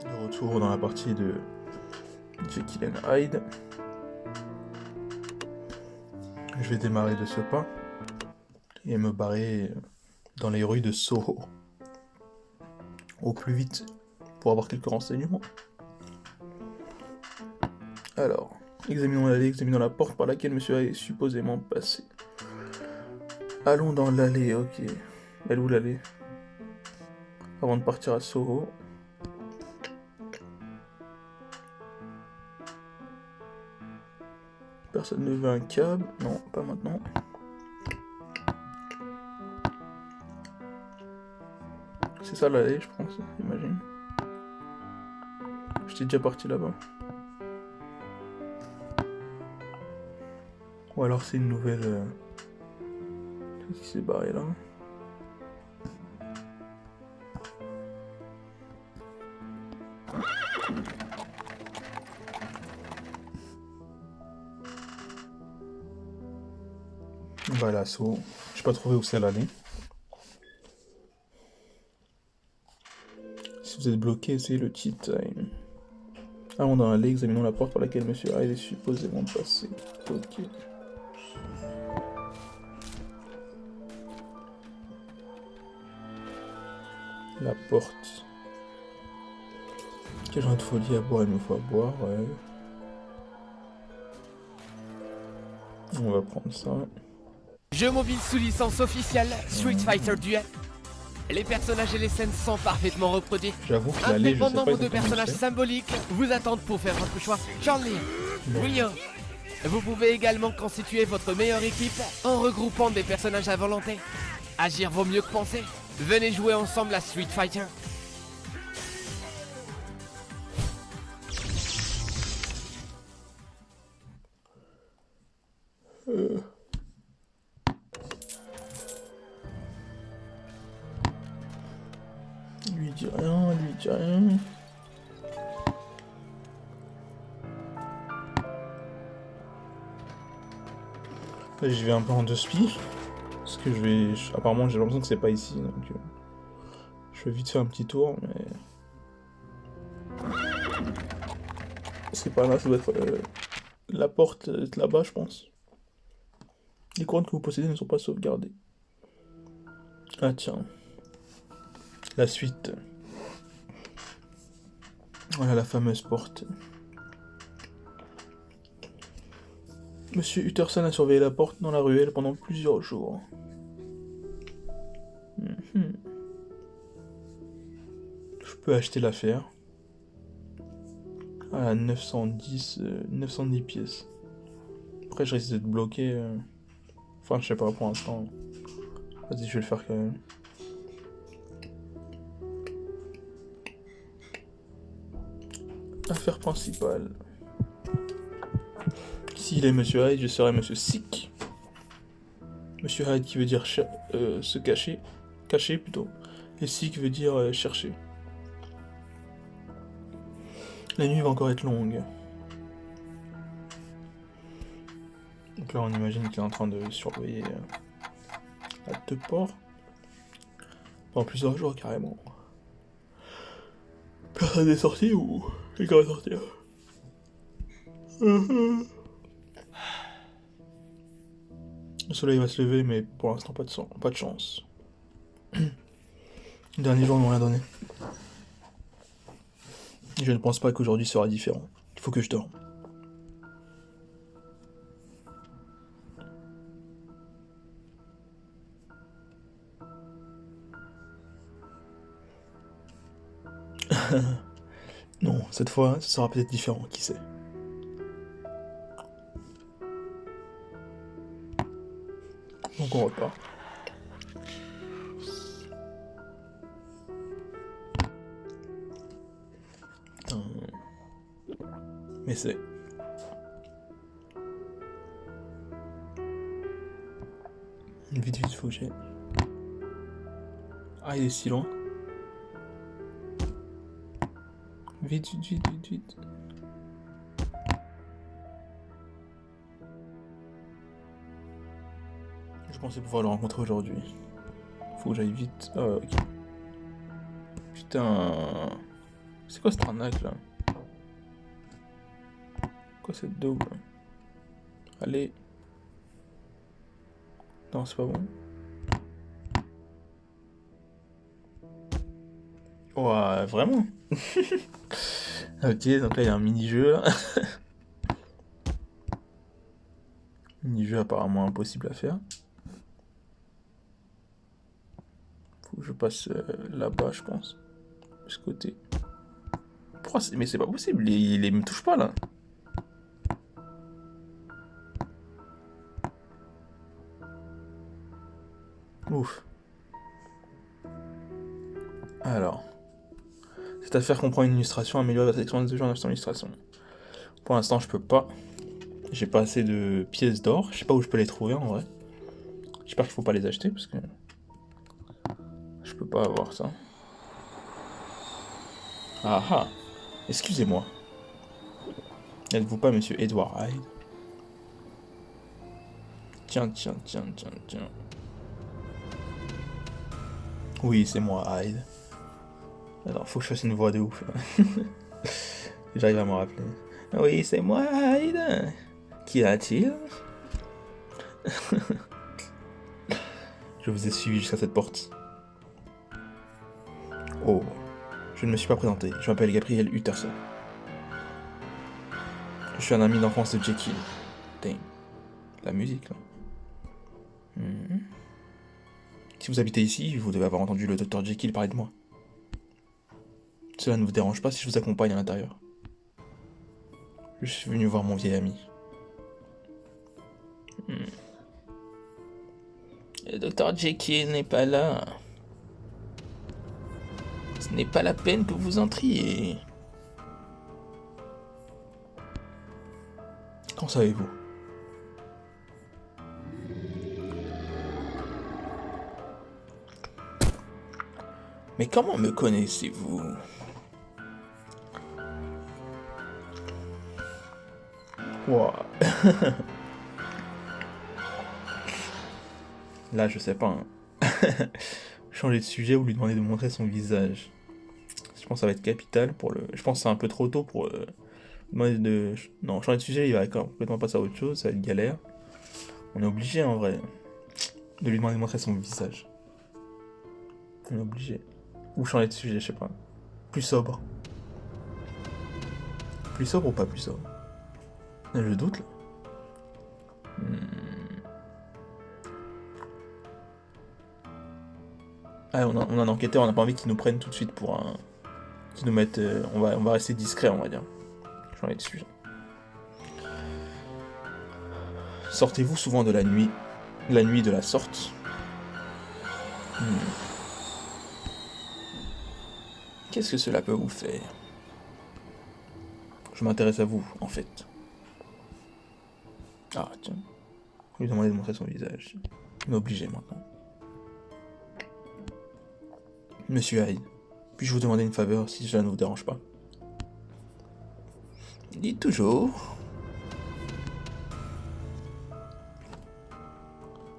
De retour dans la partie de Jekyll and Hyde. Je vais démarrer de ce pas et me barrer dans les rues de Soho au plus vite pour avoir quelques renseignements. Alors, examinons l'allée, examinons la porte par laquelle monsieur A est supposément passé. Allons dans l'allée, ok. Elle est où l'allée? Avant de partir à Soho. Personne ne veut un cab? Non, pas maintenant. C'est ça l'allée, je pense, j'imagine. J'étais déjà parti là-bas. Ou alors c'est une nouvelle... Qu'est-ce qui s'est barré là? Voilà, so... j'ai pas trouvé où c'est l'allée. Si vous êtes bloqué, essayez le tea time. Allons dans l'allée, examinons la porte par laquelle monsieur Hyde est supposément passé. Ok. La porte. Quel genre de folie à boire, il me faut à boire, ouais. On va prendre ça. Jeu mobile sous licence officielle Street Fighter Duel. Les personnages et les scènes sont parfaitement reproduits. J'avoue que Un l'allée, je très sais bon pas nombre de exactement où personnages c'est. symboliques vous attendent pour faire votre choix. Charlie, Rio. Vous pouvez également constituer votre meilleure équipe en regroupant des personnages à volonté. Agir vaut mieux que penser. Venez jouer ensemble à Street Fighter. Lui dit rien, lui dit rien. Là, j'y vais un peu en deux spi. Parce que apparemment, j'ai l'impression que c'est pas ici. Donc, je vais vite faire un petit tour, mais. C'est pas là, ça doit être. La porte est là-bas, je pense. Les couronnes que vous possédez ne sont pas sauvegardées. Ah, tiens. La suite. Voilà la fameuse porte. Monsieur Utterson a surveillé la porte dans la ruelle pendant plusieurs jours. Je peux acheter l'affaire. À 910 pièces. Après, je risque d'être bloqué. Enfin, je sais pas pour l'instant. Vas-y, je vais le faire quand même. Affaire principale. S'il est Monsieur Hyde, je serai Monsieur Sick. Monsieur Hyde qui veut dire se cacher. Cacher plutôt. Et Sick veut dire chercher. La nuit va encore être longue. Donc là, on imagine qu'il est en train de surveiller la deux ports. Pendant plusieurs jours, carrément. Personne n'est sorti ou quelqu'un va sortir? Le soleil va se lever, mais pour l'instant, pas de chance. Les derniers jours n'ont rien donné. Et je ne pense pas qu'aujourd'hui sera différent. Il faut que je dorme. Non, cette fois, ce sera peut-être différent, qui sait. Donc on repart. Mais c'est... Vite, vite, faut que j'aille. Ah, il est si loin. Vite, vite, vite, vite, vite. Je pensais pouvoir le rencontrer aujourd'hui. Faut que j'aille vite. Ah, ok. Putain. C'est quoi cette arnaque là? Quoi cette double? Allez. Non, c'est pas bon. Ouah, vraiment? Ok, donc là il y a un mini-jeu là. Mini-jeu apparemment impossible à faire. Faut que je passe là-bas, je pense. De ce côté. Mais c'est pas possible, il me touche pas là. Ouf. Alors. Cette affaire comprend une illustration, améliorer votre expérience de jeu en achetant l'illustration. Pour l'instant, je peux pas. J'ai pas assez de pièces d'or. Je sais pas où je peux les trouver en vrai. J'espère qu'il faut pas les acheter parce que je peux pas avoir ça. Ah ah. Excusez-moi. N'êtes-vous pas monsieur Edward Hyde? Tiens. Oui, c'est moi, Hyde. Alors, faut que je fasse une voix de ouf. J'arrive à m'en rappeler. Oui, c'est moi, Hyde. Qu'y a-t-il? Je vous ai suivi jusqu'à cette porte. Oh, je ne me suis pas présenté. Je m'appelle Gabriel Utterson. Je suis un ami d'enfance de Jekyll. Dang. La musique, là. Si vous habitez ici, vous devez avoir entendu le docteur Jekyll parler de moi. Cela ne vous dérange pas si je vous accompagne à l'intérieur? Je suis venu voir mon vieil ami. Le docteur Jekyll n'est pas là. Ce n'est pas la peine que vous entriez. Qu'en savez-vous? Mais comment me connaissez-vous? Wow. Là, je sais pas. Changer de sujet ou lui demander de montrer son visage. Je pense que ça va être capital pour le. Je pense que c'est un peu trop tôt pour demander de. Non, changer de sujet, il va complètement passer à autre chose, ça va être galère. On est obligé en vrai de lui demander de montrer son visage. On est obligé. Ou changer de sujet, je sais pas. Plus sobre. Plus sobre ou pas plus sobre? Je doute là. Ah, on a un enquêteur, on n'a pas envie qu'ils nous prennent tout de suite pour un. Qu'ils nous mettent. On va rester discret, on va dire. Changer de sujet. Sortez-vous souvent de la nuit de la sorte? Qu'est-ce que cela peut vous faire? Je m'intéresse à vous, en fait. Ah, tiens. Lui demander de montrer son visage. Il m'a obligé maintenant. Monsieur Hyde, puis-je vous demander une faveur si cela ne vous dérange pas? Dites toujours.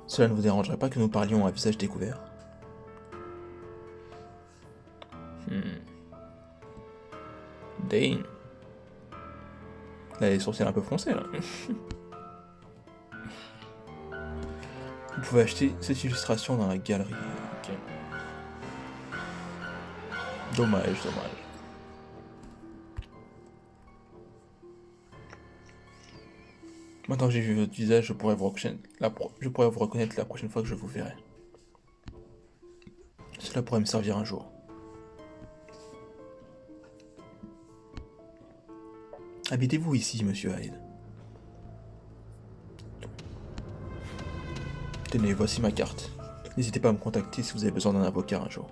Cela ne vous dérangerait pas que nous parlions à visage découvert? Dane. Là, les sourcils un peu froncés, là. Vous pouvez acheter cette illustration dans la galerie. Ok. Dommage. Maintenant que j'ai vu votre visage, je pourrais vous reconnaître la prochaine fois que je vous verrai. Cela pourrait me servir un jour. Habitez-vous ici, monsieur Hyde? Tenez, voici ma carte. N'hésitez pas à me contacter si vous avez besoin d'un avocat un jour.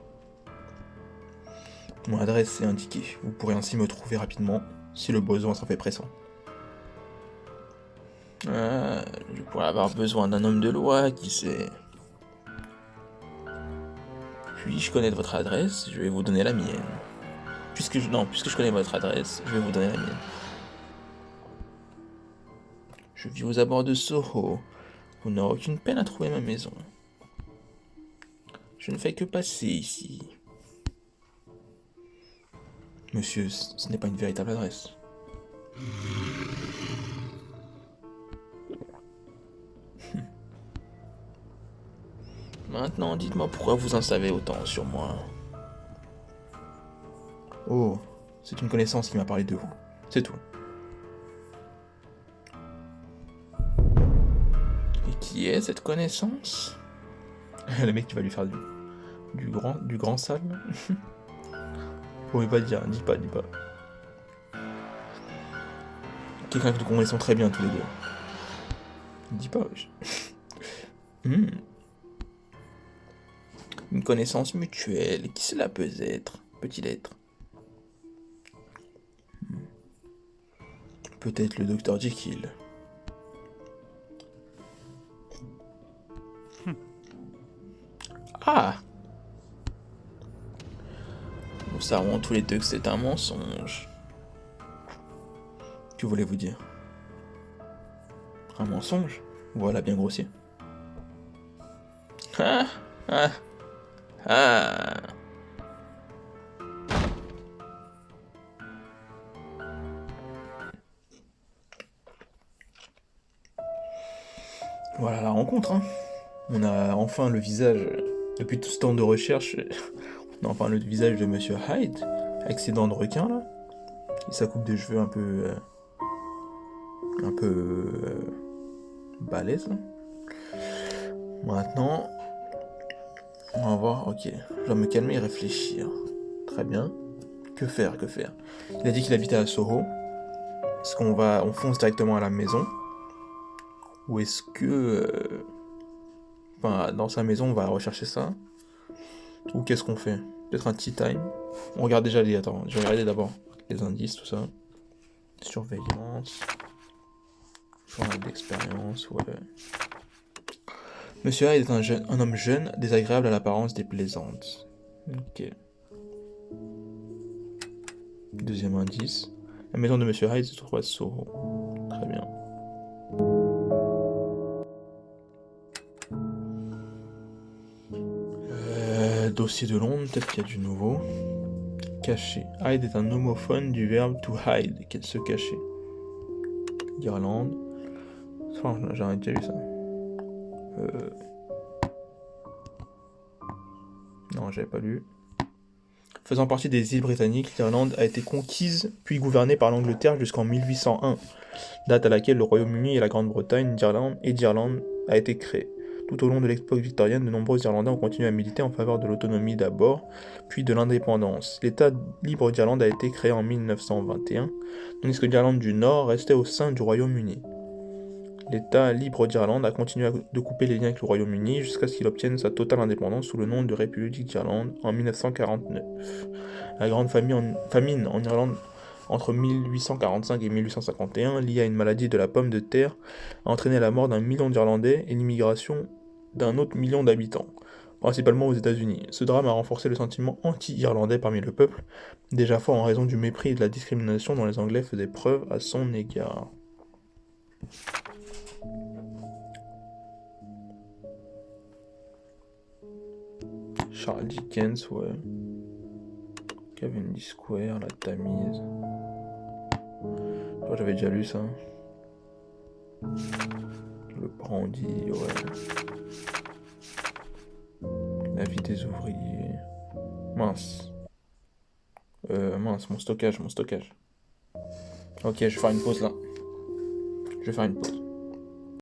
Mon adresse est indiquée. Vous pourrez ainsi me trouver rapidement si le besoin s'en fait pressant. Je pourrais avoir besoin d'un homme de loi, qui sait. Puis-je connaître votre adresse? Je vais vous donner la mienne. Puisque je connais votre adresse, je vais vous donner la mienne. Je vis aux abords de Soho. Vous n'aurez aucune peine à trouver ma maison. Je ne fais que passer ici. Monsieur, ce n'est pas une véritable adresse. Maintenant, dites-moi pourquoi vous en savez autant sur moi. Oh, c'est une connaissance qui m'a parlé de vous. C'est tout. Et qui est cette connaissance? Le mec qui va lui faire du grand sale. Bon, il va dire, dis pas. Quelqu'un que nous connaissons très bien tous les deux. Dis pas, wesh. Une connaissance mutuelle, qui cela peut être? Peut-il être? Peut-être le docteur Jekyll. Ah! Nous savons tous les deux que c'est un mensonge. Que voulez-vous dire? Un mensonge? Voilà, bien grossier. Ah! Ah! Ah! Voilà la rencontre, hein. On a enfin le visage, depuis tout ce temps de recherche, on a enfin le visage de Monsieur Hyde, avec ses dents de requin là, et sa coupe de cheveux un peu balèze là. Maintenant, on va voir, ok, je dois me calmer et réfléchir. Très bien. Que faire? Il a dit qu'il habitait à Soho. Est-ce on fonce directement à la maison? Ou est-ce que... dans sa maison, on va rechercher ça? Ou qu'est-ce qu'on fait? Peut-être un tea time? On regarde déjà les... Attends, je vais regarder d'abord les indices, tout ça. Surveillance. Journal d'expérience, ouais. Monsieur Hyde est un homme jeune, désagréable à l'apparence déplaisante. Ok. Deuxième indice. La maison de Monsieur Hyde se trouve à Soho. Très bien. Dossier de Londres, peut-être qu'il y a du nouveau. Cacher. Hide est un homophone du verbe to hide, qui est de se cacher. Irlande. Enfin, j'en ai déjà lu ça. Non, j'avais pas lu. Faisant partie des îles britanniques, l'Irlande a été conquise puis gouvernée par l'Angleterre jusqu'en 1801, date à laquelle le Royaume-Uni et la Grande-Bretagne d'Irlande a été créé. Tout au long de l'époque victorienne, de nombreux Irlandais ont continué à militer en faveur de l'autonomie d'abord, puis de l'indépendance. L'État libre d'Irlande a été créé en 1921, tandis que l'Irlande du Nord restait au sein du Royaume-Uni. L'État libre d'Irlande a continué de couper les liens avec le Royaume-Uni jusqu'à ce qu'il obtienne sa totale indépendance sous le nom de République d'Irlande en 1949. La grande famine en Irlande entre 1845 et 1851, liée à une maladie de la pomme de terre, a entraîné la mort d'1 million d'Irlandais et l'immigration d'un autre million d'habitants, principalement aux États-Unis. Ce drame a renforcé le sentiment anti-irlandais parmi le peuple, déjà fort en raison du mépris et de la discrimination dont les Anglais faisaient preuve à son égard. Charles Dickens, ouais. Cavendish Square, la Tamise. Oh, j'avais déjà lu ça. Le brandy, ouais. La vie des ouvriers. Mince. Mon stockage. Ok, je vais faire une pause là. Je vais faire une pause.